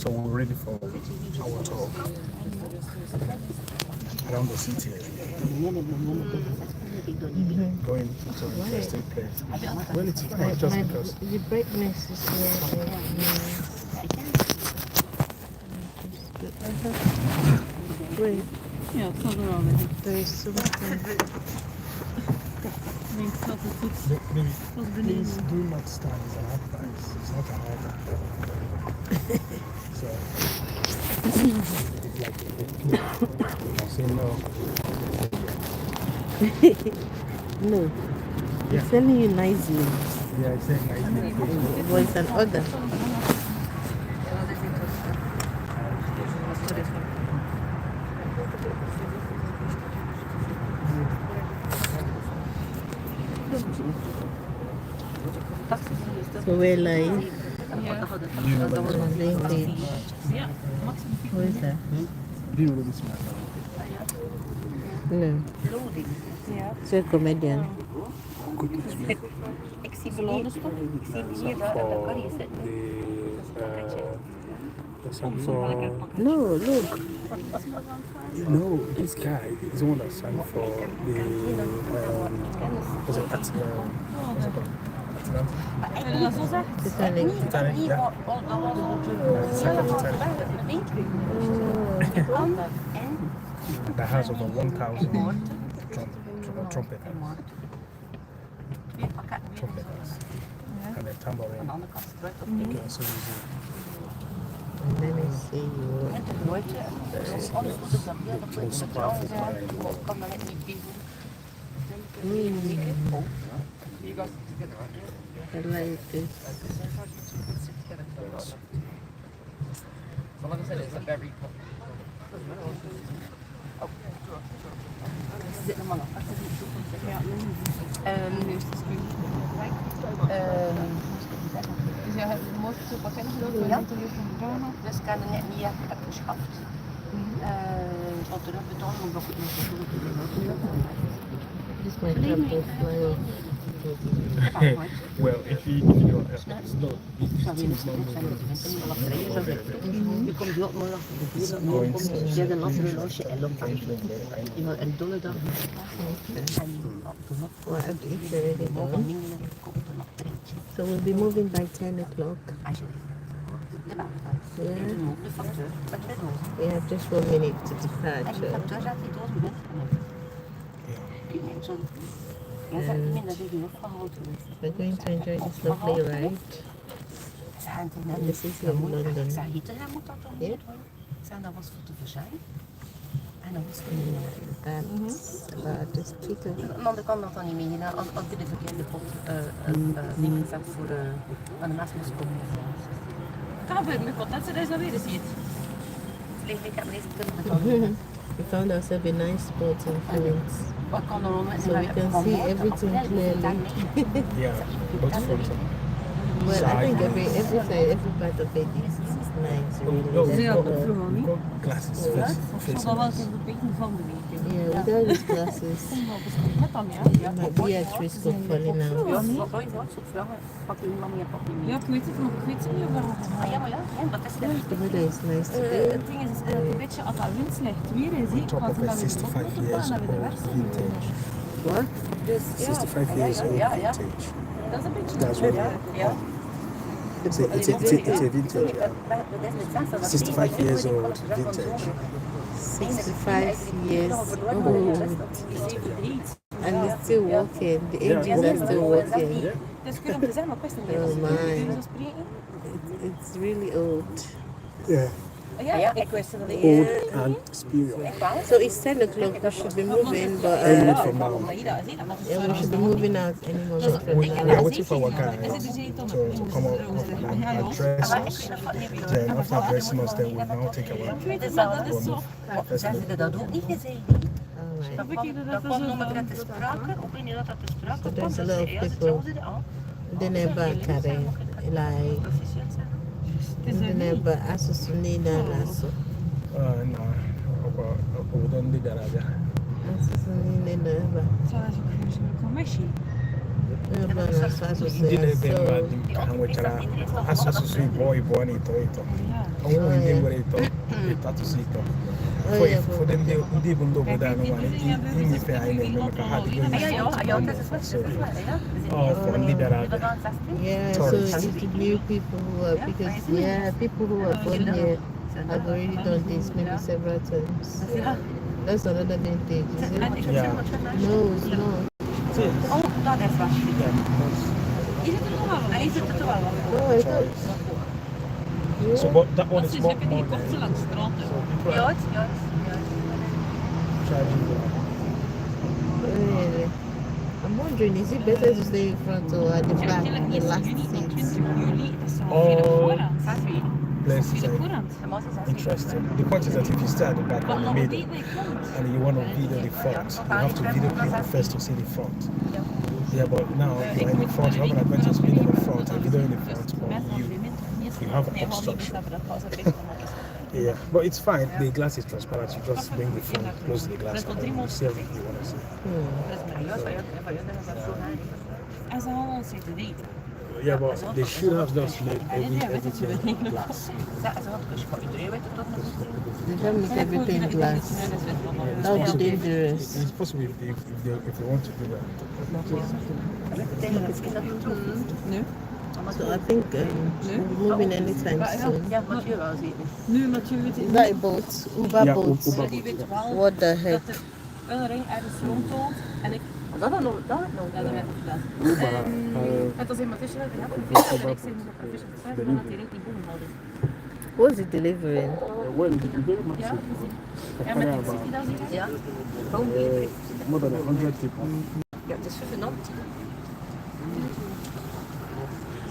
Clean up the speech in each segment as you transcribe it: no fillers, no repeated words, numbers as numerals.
So we're ready for our talk around the city. Going to an interesting place. Well, it's not just because the brightness is Wait. Ja, het zal er al liggen. There is something. Nee, het staat er goed. please do not stand. It's an advice. It's not an order. So, I say no. No. Yeah. He's telling you nicely. Yeah, I said nicely. But it's an order. So we're live. Ja, Who is that? Do you know this man? No. It's a comedian. Ik zie hier, daar kan je zitten. No, look. No, this guy is the one that sang for the was it what's it called? en dat is ons echt. Titanic. Titanic, yeah. That has over 1,000 trumpeters. And a tambourine. You can also use it. And let me see you. I like this. Dus ja, het mooiste pakket gelopen Ja. drama. Dus ik heb het net niet echt geschaft. Want er heb je toch nog wat This might have to fly off. Well, if you don't, it's not. Je komt ook maar achter de buren. Je hebt een andere losje en loopt een donderdag. Well, it's already done. So we'll be moving by 10 o'clock. Yeah. We have just 1 minute to departure. We're going to enjoy this lovely ride in the city of London. Yeah. Dat was voor te verzijn. En dan was That's about the speaker. aan de andere kant nog dan niet mee. Als dit de verkeerde pot ding gezet voor aan de naast moest komen. Kan weer met contact, dat is dan weer eens hier. Ik heb deze kunnen betalen. We found ourselves a nice spot in France, Wat kan er om so we can see everything clearly. Yeah, both front. Well, I think every part of it is nice, really. Ja, That's dat what, vroeg al niet. Glasses Ik zal facing dat wel us. eens bekeken van de week. yeah, without these glasses, Met dan, ja. you might be at risk of falling Ja, out. dat is wel zoiets wat zo'n vragen. Pak je iemand meer, pak je Ja, meer. ik weet het nog, ik weet het niet of dat Ah ja, maar ja, dat is het. The weather is nice today. Het ding is een beetje als dat wind slecht weer is, On top want of dan a gaan we 65 years naar de old werk. vintage. What? Dus 65 years old ja. vintage. Dat is een beetje... That's what Ja. it's a vintage. Yeah. 65 years old vintage. 65 years old. And it's still working. The engines are still working. Dus kun je hem zeggen, maar ik wist niet Oh my. meer. Spreken? It's really old. Yeah. Ja, ik wist dat niet. Old and superior. So it's 10 o'clock. We should be moving, but 10 minutes from now. yeah, we should be moving out any moment from We now. are waiting for our guy to come up and address us. Then after addressing us, then we'll now take our Ze hebben dat ook niet gezegd. Alright. Dat kwam nog maar te sprake, ook niet dat te sprake So kwam. there's a lot of Ja, people. ze al. Then about Karen, like, then about Asusuni Nanaso. no, we don't need that. Asusuni Nana. Zou dat ook een commissie? Dile bem ba dim kan wachara asusu sui boy ni to ito. Owo ndi ngore ito. Ito to sui ito. For them they even though boda no man in ife ai ne maka ha di go. Oh, for libera. Yeah, so it's new people who are, because people who are born here have already done this maybe several times. That's another vintage, is it? Yeah. No, it's not. Oh, dat is waar. Is het er nog wel? Hij is het er wel. No, I thought. So but that one is more Die komt zo langs de strand. Ja. Really? I'm wondering, is it better to stay in front or at the back, the last seat? Places interesting. The point is that if you stay at the back or the middle and you want to video the front, you have to video people first to see the front. Yeah, but now you're in the front, you have an advantage being in the front and video in the front, or you have obstruction. Yeah, but it's fine. The glass is transparent. You just bring the phone close to the glass and then you see everything you want to see. Yeah, but they should have just made everything glass. They don't make everything glass. That would be dangerous. It's possible if they want to do that. So I think we're moving anytime soon. Nu natuurlijk. Is that a boat? Uber Yeah, boat? Uber boat. What the heck? Een ring ergens rondtoont en ik... Dat nog. Ja, dat werd gedaan. Het was iemand tussen en ik zei dat ik zei dat ik dat die ring niet boven hadden. What's it delivering? Ja, en met die city daar zie je? Ja. More than 100 people. Ja, het is vervenant.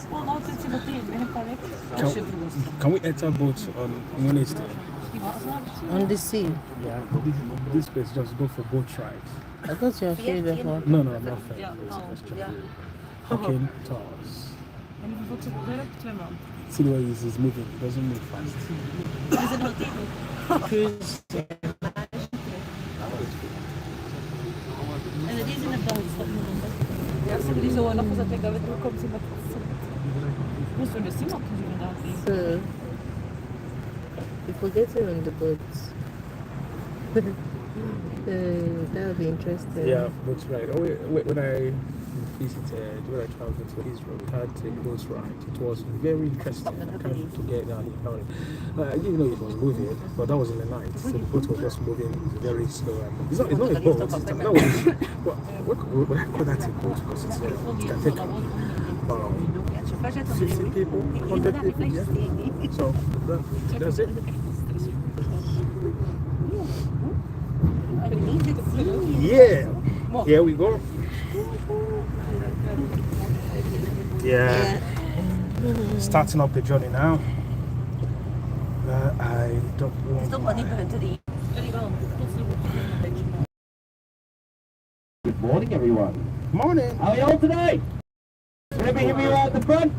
Gewoon altijd zo meteen, met een paar weken. Can we enter boats on Wednesday? On the sea? Yeah, this place just go for boat rides. I thought you were afraid of her. No, not fair. Ja, Okay, tours. en die voelt zich druk, 2 man. See the way he's moving, he doesn't move fast. We zijn wel tegen. En het is in het Belgisch, dat moet dan. Ja, ze hebben die zo nog gezet, dat we het ook komt zien met moesten we dus zien wat we inderdaad zien. So, if we're getting on the boat, that would be interesting. Yeah, boats ride. Oh, when I visited, when I traveled to Israel, we had a boat ride. It was very interesting. I can't forget that about it. I didn't know it was moving, but that was in the night. So the boat was just moving very slow. It's not a boat. That was, what I call that a boat because it can take 50 people, 100 people. Yeah. So that's it. Yeah, here we go. Yeah. Starting up the journey now. I don't want. Good morning, everyone. Morning. How are you all today? Let me hear you at the front.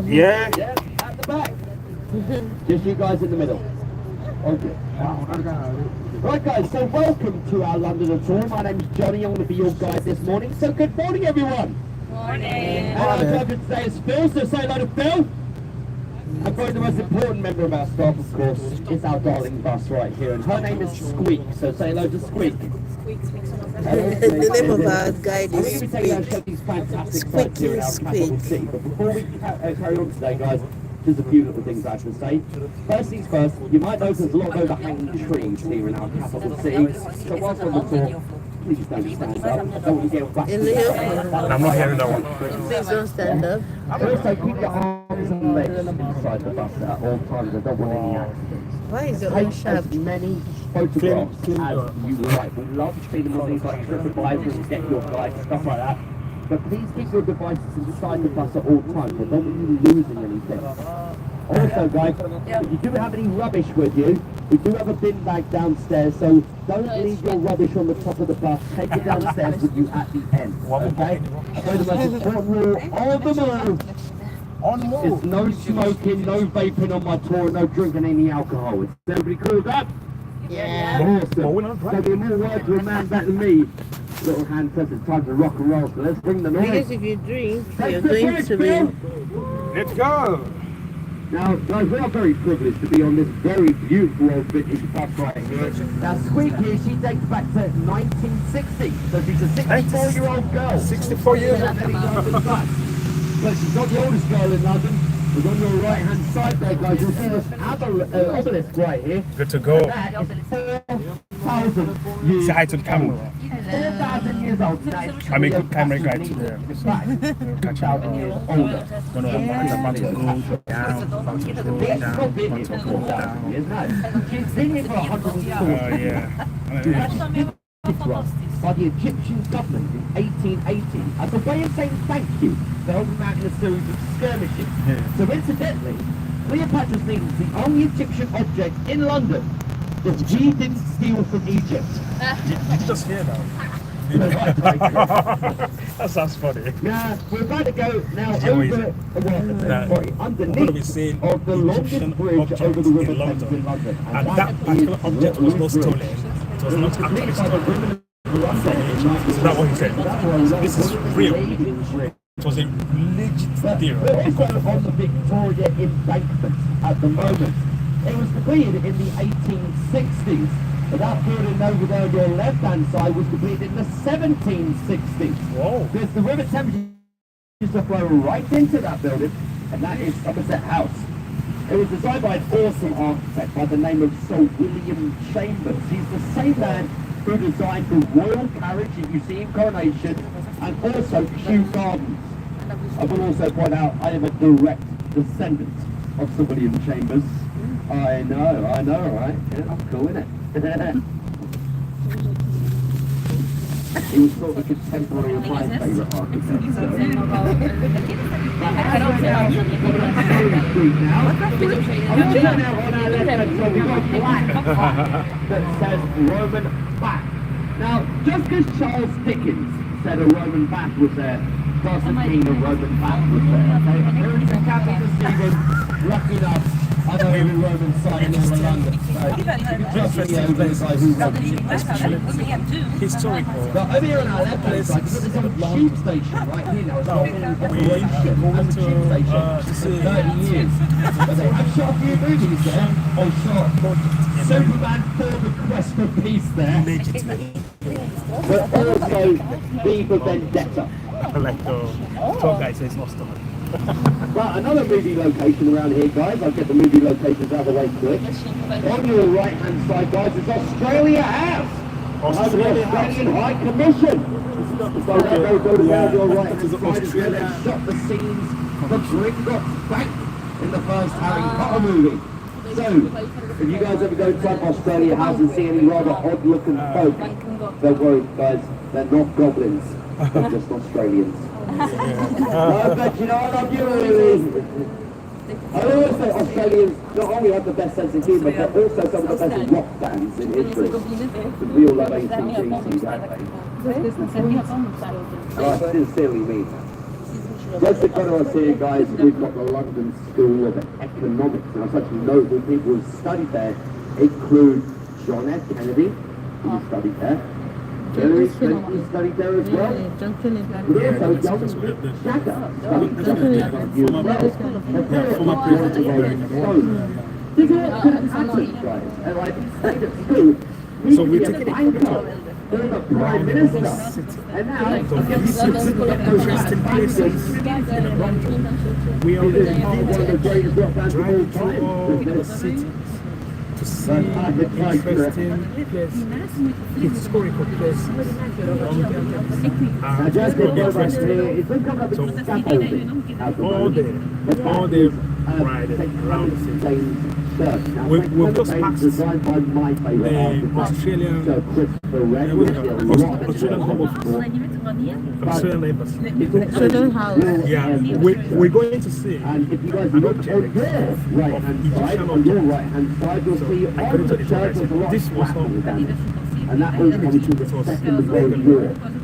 Yeah. Yeah, at the back. Just you guys in the middle. Okay. Right, guys, so welcome to our Londoner tour. My name's Johnny. I'm going to be your guide this morning. So good morning, everyone. Morning. And our driver today is Phil, so say hello to Phil. And probably the most important member of our staff, of course, is our darling bus right here. And her name is Squeak, so say hello to Squeak. The name of our guide is We're going to be taking our show these fantastic sights here in our capital city. But before we carry on today, guys, there's a few little things I have to say. First things first, you might notice there's a lot of overhanging trees here in our capital city. So whilst on the tour, please don't stand up. I don't want to get back. I'm not hearing that one. Please don't stand up. Also, keep your arms and legs inside the bus at all times. I don't want any accidents. Why is it all Take sharp? as many photographs as you like. We love taking all things like TripAdvisor, Get Your Guide, stuff like that. But please keep your devices inside the bus at all times. I don't want you losing anything. Also, guys, if you do have any rubbish with you, we do have a bin bag downstairs, so don't leave your rubbish on the top of the bus. Take it downstairs with you at the end. Okay? So the most important rule on the move is no smoking, no vaping on my tour, no drinking any alcohol. Is everybody cool with that? Yeah. Awesome. So be more words to a man better than me. little hand press. It's time to rock and roll. So let's bring them Because in. if you drink, Take you're the going bridge, to Bill. be. Let's go! Now, guys, we are very privileged to be on this very beautiful old British bus right here. Now, Squeaky, she dates back to 1960, so she's a 64-year-old girl. 64 years old. But she's not the oldest girl in London. We're on your right-hand side there, guys. You'll see this obelisk right here. Good to go. That is 4,000 years Say hi to the camera. 4,000 years old today. I'm a good camera guy today. Catch 2,000 years older. Don't know I'm about to go down, about to go It's down, not been about here to for go 4,000 down. years, no. She's been here for 140 Oh yeah. by the Egyptian government in 1880 as a way of saying thank you for helping out in a series of skirmishes. So incidentally, Cleopatra's Needle is the only Egyptian object in London that we didn't steal from Egypt. Did you just hear that? That sounds funny. Now, we're about to go now Yeah, over That we're going to be underneath seeing of the Egyptian longest bridge objects over the in River Thames London. in London. And that particular is object was not Waterloo stolen. Bridge. It was not actually Completed by the stolen. women who are Is that what he said? This is real. It was a legit deal. We're also on the Victoria Embankment at the moment. It was completed in the 1860s, but that building over there on your left-hand side was completed in the 1760s. Whoa. Because the River Thames used to flow right into that building, and that is Somerset House. It was designed by an awesome architect by the name of Sir William Chambers. He's the same man who designed the royal carriage that you see in Coronation, and also Kew Gardens. I will also point out I am a direct descendant of Sir William Chambers. I know, right? Yeah, I'm cool, innit? He was sort of a contemporary of my favourite architect. That says Roman bath. Now, just because Charles Dickens said a Roman bath was there, doesn't mean a Roman bath was there. Okay? Apparently, the Catholic Stephen, lucky enough, I know every Roman site in all London. Just for the others, I Historical. but over here on our left hand side, there's a tube station right here now. It's not been in operation as a tube station for 30 years. But they have shot a few movies there. Oh, shot Superman 4: The Quest for Peace there. But also V for Vendetta. Like tour guy says not stolen. Right, another movie location around here, guys. I'll get the movie locations out of the way quick. On your right hand side, guys, is Australia House. Australia House. Australian High Commission. So they'll go to your right hand side is where they shot the scenes for Gringotts Bank in the first Harry Potter movie. So, if you guys ever go inside Australia House and see any rather odd looking folk, don't worry, guys, they're not goblins. They're just Australians. No, but you know, I love you really. I always say Australians not only have the best sense of humour, but also some of the best rock bands in history. The real love ACDC, that and I sincerely mean that. Just in front of us here, guys, we've got the London School of Economics. Now, such notable people who studied there include John F. Kennedy, who studied there. Hillary Clinton studied there as well. John Kennedy. But also John Jagger studied there as well. Former president of America. Think of what could have happened, guys. And like, stayed at school. So we're taking banker, former prime minister, and now interesting places. We are one of the greatest rock bands of all driving through all time. the cities to see interesting places, historical places. Now, just It's to going to be go back interesting. here, it's been coming up with scaffolding out the All day riding around the city. We've just passed the Australian home of Australian Embassy. Australian House. Yeah, we're going to see And if you guys an look object on there, right hand side, on your right hand side, you'll see I on couldn't the tell you church what I there's a lot said. This of was scaffolding not damage. And that all comes from the Second World War.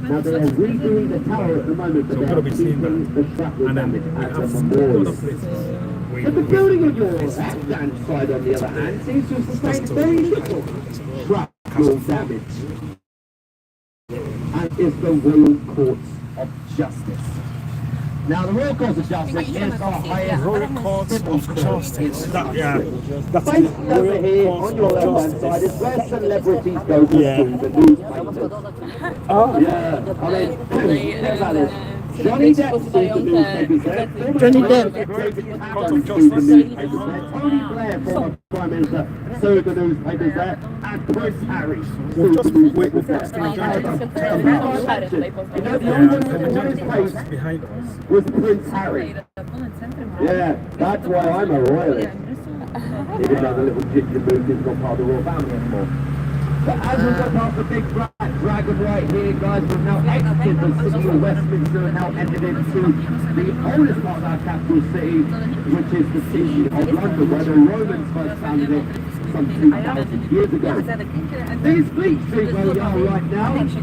Now they are redoing the tower at the moment, but So they we're are going to be seeing keeping that. the shrapnel And then damage we as a have memorial. other places. But the building on your left-hand side, on the other hand, seems to have sustained very little shrapnel damage. And is the Royal Courts of Justice. Now, the Royal Courts of Justice is our highest Royal Courts of Justice. That's basically over here on your left-hand side is where celebrities go to sue the newspapers. Yeah, I mean, think about this. Johnny Depp sued the newspapers there. Johnny Depp. Court of Sued the Justice. newspapers there. Tony Blair, former Prime Minister, sued the newspapers there. And Prince Harry sued the newspapers there. You know, the only one who won his case Behind us. was Prince Harry. Yeah, that's why I'm a royalist. Even though the little ginger moose is not part of the royal family anymore. But as we go past the big black dragon right here, guys, we've now exited the city of Westminster and now entered into the oldest part of our capital city, which is the city of London, where the Romans first founded it some 2,000 years ago. These Fleet Street where we are right now, it's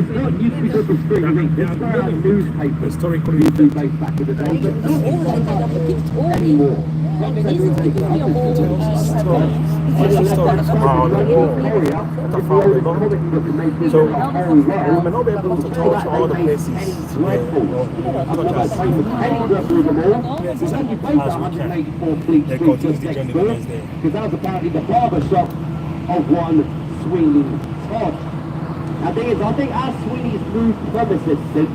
not used to be called the Street, it's where our newspapers Historically, used to be based back in the day, but not anymore. So we may not be able to go to all the places because that was apparently the barber shop of one Sweeney Todd. Now the thing is, I think as Sweeney's moved premises since,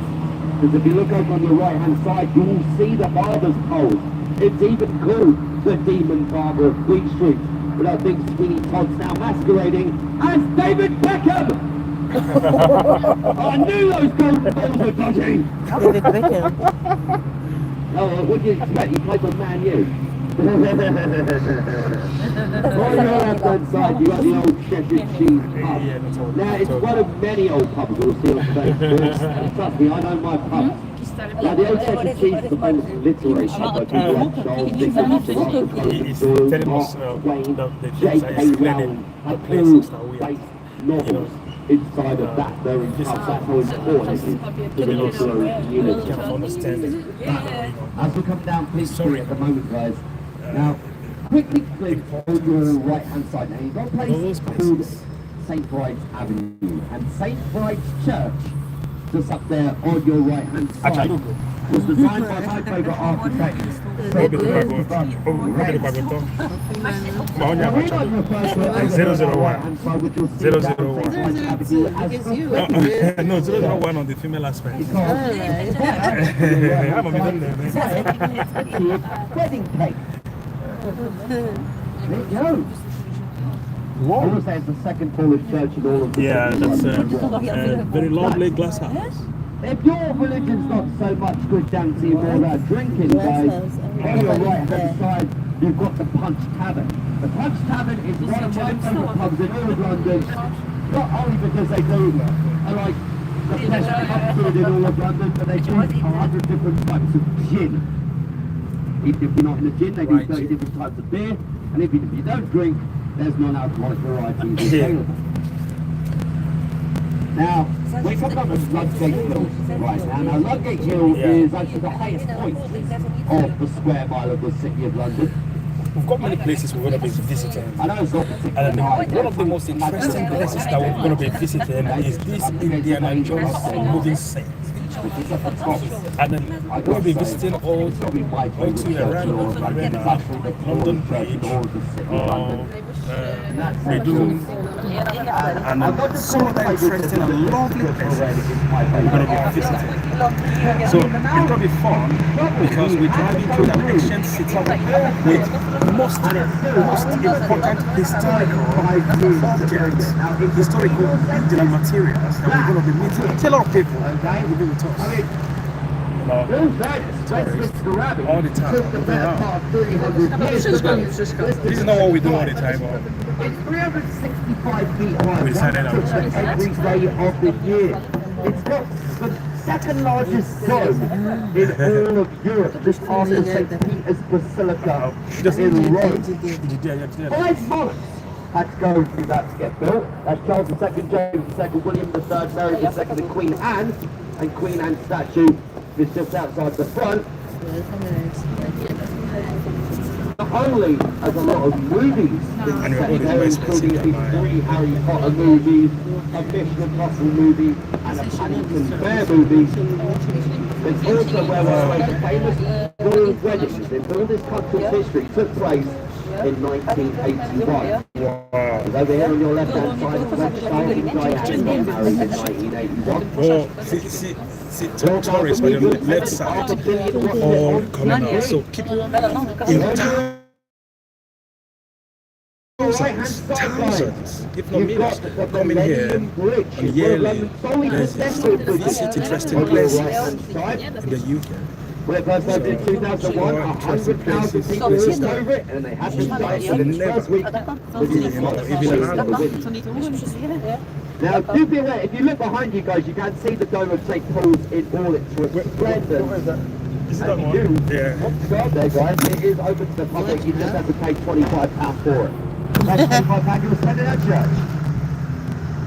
because if you look over on your right hand side, you will see the barber's pole. It's even called the Demon Barber of Fleet Street. But I think Sweeney Todd's now masquerading as David Beckham! I knew those gold balls were dodgy! David Beckham. Oh, what do you expect? You play for Man U. On your left hand side, you got the old Cheshire Cheese pub. Now, it's one of many old pubs you'll see on Facebook. Trust me, I know my pub. Now, the old Cheshire Cheese is the famous literary pub where people like Charles Dickens, Arthur Conan Doyle, Mark Twain, J.K. Rowling had all based novels inside of that very pub. That's how important it is to the literary community. As we come down Fleet Street at the moment, guys, now quickly click on your right hand side. Now you've got a place called St. Bride's Avenue, and St. Bride's Church, just up there on your right hand side, was designed by my favourite architect. No, 001 on the female aspect. Wedding cake. There you go. I would say it's the second tallest church in all of the Yeah, that's a very lovely glass house. If your religion's not so much good dancing or about drinking, guys, on your right hand side, you've got the Punch Tavern. The Punch Tavern is one of my favourite pubs in all of London, not only because they do like the best pub food in all of London, but they do 100 different types of gin. Even if you're not in a gin, they do 30 different types of beer, and even if you don't drink, there's non-alcoholic varieties available. Now, we're talking about Ludgate Hill right now. Now, Ludgate Hill is actually the highest point of the square mile of the city of London. We've got many places we're going to be visiting. I know it's not particularly high. One of the most interesting places that we're going to be visiting is this Indiana Jones moving set. And then we'll be visiting all to around London Bridge, Bedouin, and some other interesting and lovely places we're going to be visiting. So it's going to be fun because we're driving through an ancient city with most important historical objects, historical building materials that we're going to be meeting. A lot of people will be with us. All the time. This is not what we do all the time. It's 365 feet high. We decided that was every day of the year. It's got the second largest dome in all of Europe, just after St. Peter's Basilica in Rome. 5 months had to go through that to get built. That's Charles II, James II, William III, Mary II, and Queen Anne. And Queen Anne's statue is just outside the front. only has a lot of movies And set all there, these including expensive. a 3 Harry Potter movies, a Mission Impossible movie, and a Paddington Bear movie. It's also where one of the most famous royal weddings in all this country's history took place in 1981. Wow. Over here on your left-hand side, Prince Charles and Diana got married in 1981. Oh, see, tourists on the left side, all coming out. So keep in thousands, if not millions, coming here on yearly. Visit interesting places in the UK. When it first opened in 2001, 100,000 people moved over it, and they had been started within the first week. Now, do be aware, if you look behind you guys, you can see the Dome of St. Paul's in all its splendor. Is that one? Yeah. God, there, guys, it is open to the public. You just have to pay £25 for it. That's £25 you'll spend in a church.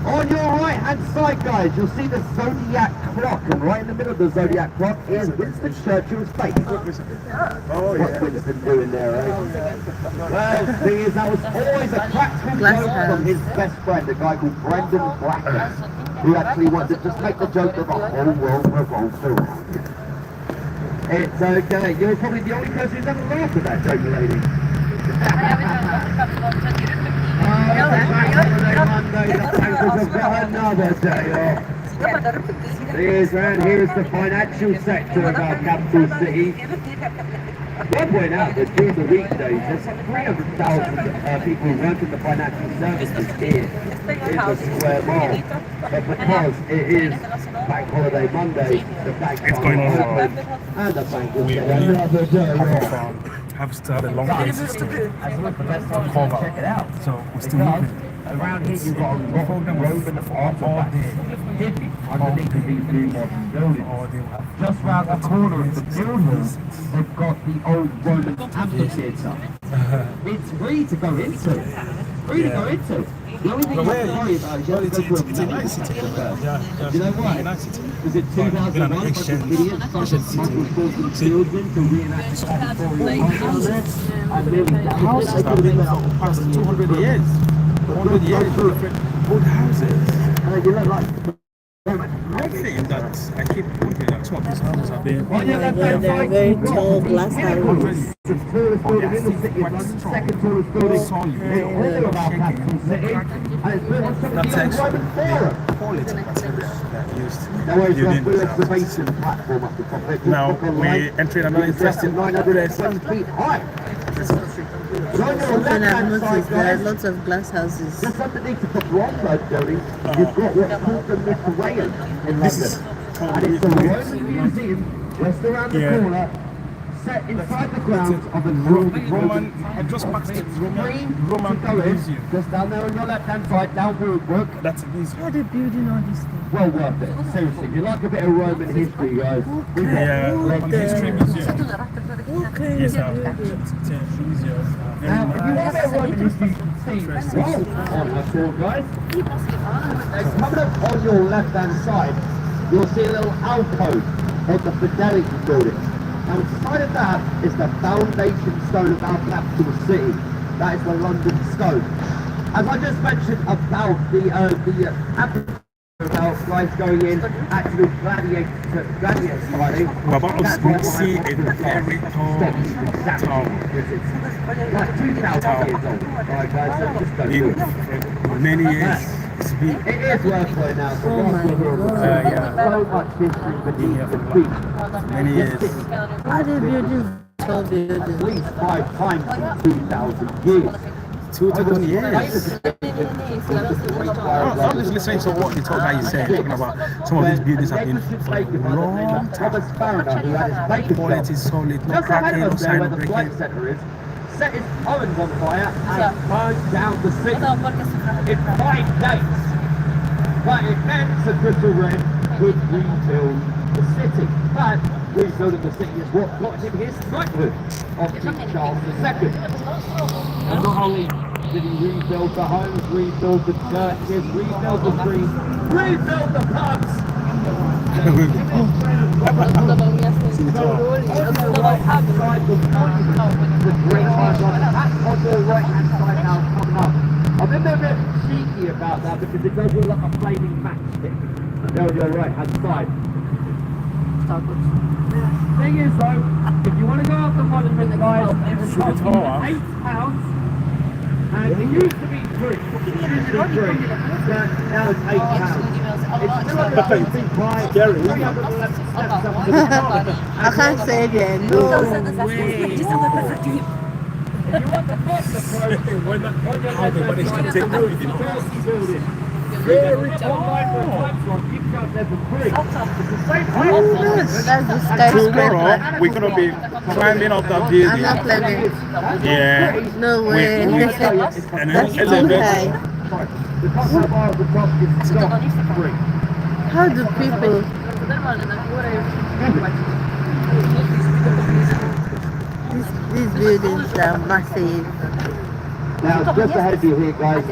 On your right hand side, guys, you'll see the Zodiac clock, and right in the middle of the Zodiac clock is Winston Churchill's face. What's Winston doing there, eh? Well, the thing is, that was always a practical joke from his best friend, a guy called Brendan Blacker, who actually wanted to just make the joke that the whole world revolves around him. It's okay, you're probably the only person who's ever laughed at that joke, lady. Another day off. Here's the financial sector of our capital city. I'll point out that during the weekdays, there's 300,000 people who work in the financial services here in the square mile. But because it is Bank Holiday Monday, the banks are open, and the bank will get another day off. Have started long days to cover. Check it out. So we're still moving. Around here you've got a rock road and all day hidden underneath of these new modern buildings. Just round the corner of the buildings, they've got the old Roman amphitheatre. It's free to go into. The only thing you have to worry about is you have to go to a medical city first. Do you know why? Because in 2001, a bunch of idiots started smuggling children to reenact the story and nearly Houses have been there for past 200 years. 100 years, old houses. you look like I think that I keep wondering that some of these houses have been They're very tall glass houses. the tallest building in the city of London, second tallest building in all of our capital city, and it's built on some of the old Roman Forum. quality material that used Now where's the building full those houses. excavation platform up the top there? Now we entering another interesting 920 feet high. So on your Something I've left-hand noticed, side, there are guys, lots of glass houses. just underneath the Bronze building, you've got what's called the Lithuanian in This is London. And it's a Roman museum just around the corner, set inside the grounds of a Roman. I just passed it. Roman museum. just down there on your left-hand side, down Brook. That's a museum. How are they building all this thing? Well worth it. Seriously, if you like a bit of Roman history, guys. Yeah, Roman history museum. What kind Yes, of building? museum. Now, if you want a bit of Roman history, you can see well on our tour, guys. Coming up on your left-hand side, you'll see a little alcove on the Fidelity building. Now, inside of that is the foundation stone of our capital city. That is the London Stone. As I just mentioned about the about guys going in, actually gladiator fighting. We're about to see a very tall tower. Like 2,000 years old. Alright guys, so just go do it. In many years, it's been It is worth going out. Oh my God. So much history beneath the beach. many years. How are they building tall At buildings? least 5 times in 2,000 years. 2,000 years. I'm just listening to what you talk about. You say talking about some of these buildings have been for a long time. Thomas Fariner, who had his bacon Quality shop is solid, no just ahead cracking, of no us there sign where of the breaking. flight centre is, set his ovens on fire and burned down the city in 5 days. But it meant Sir Crystal Red could rebuild the city. But rebuilding the city is what got him his knighthood of King Charles II. And not only did he rebuild the homes, rebuild the churches, rebuild the streets, rebuild the pubs. the top. On the right hand side, the Great Iron London. That's on the right hand side now coming up. I've been a bit cheeky about that because it does look like a flaming matchstick. There on your right hand side. Thing is though, if you want to go up the monument, guys, it's costing £8. And it used to be free. Now it's £8. It's still a big price. Gary. I can't say that. No way. If you want to book the How they managed to take that with you. very That's the skyscraper. Tomorrow, we're going to be climbing up that I'm building. not planning. Yeah. No way. And That's too high. How do people? These buildings are massive. Now, just ahead of you here, guys,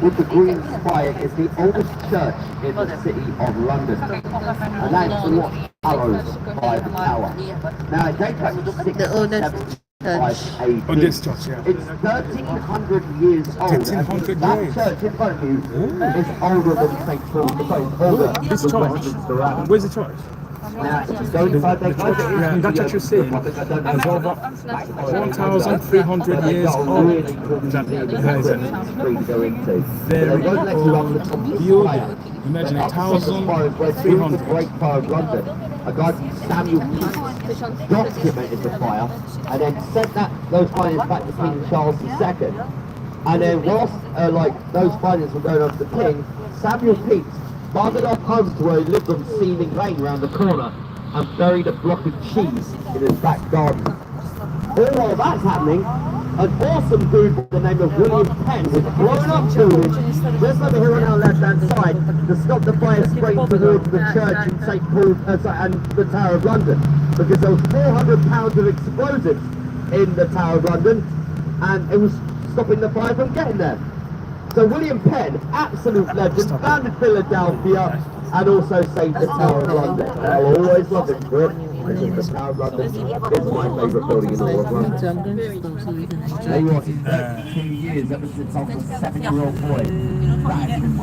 with the green spire, is the oldest church in the city of London. And that's what follows by the tower. Now, it dates back to The oldest church. 675 On this church, yeah. It's 1,300 years old. 1,300 That years. church in front of you is older than St. Paul's. Sorry, older This than church. Westminster Abbey. Where's the church? Now, if you go inside that church, Yeah, that church you're saying is over 1,300 years old. That is free to go into. very They won't let you on the top of the building. spire. Imagine The 1,300. Great Fire of London. A guy called Samuel Pepys documented the fire and then sent those findings back to King Charles II. And then whilst those findings were going on to the King, Samuel Pepys buggered off home to where he lived on Seething Lane round the corner and buried a block of cheese in his back garden. All while that's happening, an awesome dude by the name of William Penn was blowing up buildings just over here on our left-hand side to stop the fire spreading towards the church in St. Paul's and the Tower of London, because there was 400 pounds of explosives in the Tower of London, and it was stopping the fire from getting there. So William Penn, absolute legend, founded Philadelphia and also saved the Tower of London. I'll always love him for it. The Tower of London is my favourite building in all of London. So I'm going to stop so we can Tell you what, it's 32 years ever since I was a 7-year-old boy. That has been my